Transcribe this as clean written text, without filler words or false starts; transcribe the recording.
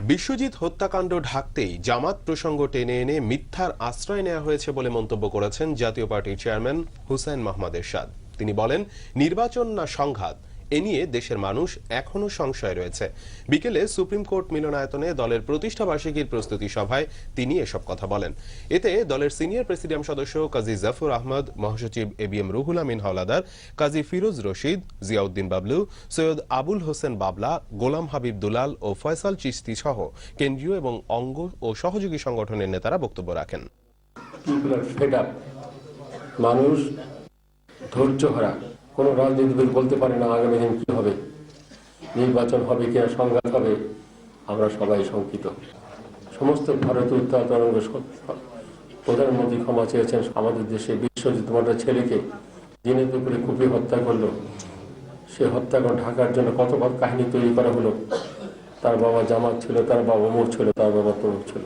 বিশ্বজিৎ হত্যাকাণ্ড ঢাকতেই জামাত প্রসঙ্গ টেনে এনে মিথ্যার আশ্রয় নেওয়া হয়েছে বলে মন্তব্য করেছেন জাতীয় পার্টির চেয়ারম্যান হুসাইন মোহাম্মদ এরশাদ। তিনি বলেন, নির্বাচন না সংঘাত, এ নিয়ে দেশের মানুষ এখনো সংশয় রয়েছে। বিকেলে সুপ্রিম কোর্ট মিলনায়তনে দলের প্রতিষ্ঠা বার্ষিকীর প্রস্তুতি সভায় তিনি এসব কথা বলেন। এতে দলের সিনিয়র প্রেসিডিয়াম সদস্য কাজী জাফর আহমদ, মহাসচিব এবিএম রুহুল আমিন হাওলাদার, কাজী ফিরোজ রশিদ, জিয়াউদ্দিন বাবলু, সৈয়দ আবুল হোসেন বাবলা, গোলাম হাবিব দুলাল ও ফয়সাল চিশতি সহ কেন্দ্রীয় এবং অঙ্গ ও সহযোগী সংগঠনের নেতারা বক্তব্য রাখেন। মানুষ ধৈর্য হারা, কোনো রাজনীতিবিদ বলতে পারে না আগামী দিন কি হবে, নির্বাচন হবে কিনা, সংঘাত হবে। আমরা সবাই শঙ্কিত। সমস্ত ভারতীয় উত্তাল তরঙ্গ প্রধানমন্ত্রী ক্ষমা চেয়েছেন। আমাদের দেশে বিশ্বজিৎ তোমাদের ছেলেকে দিনে দুপুরে কুপিয়ে হত্যা করলো। সে হত্যাকাণ্ড ঢাকার জন্য কত কাহিনী তৈরি করা হলো। তার বাবা জামাত ছিল, তার বাবা ওমর ছিল, তার বাবা তমুক ছিল।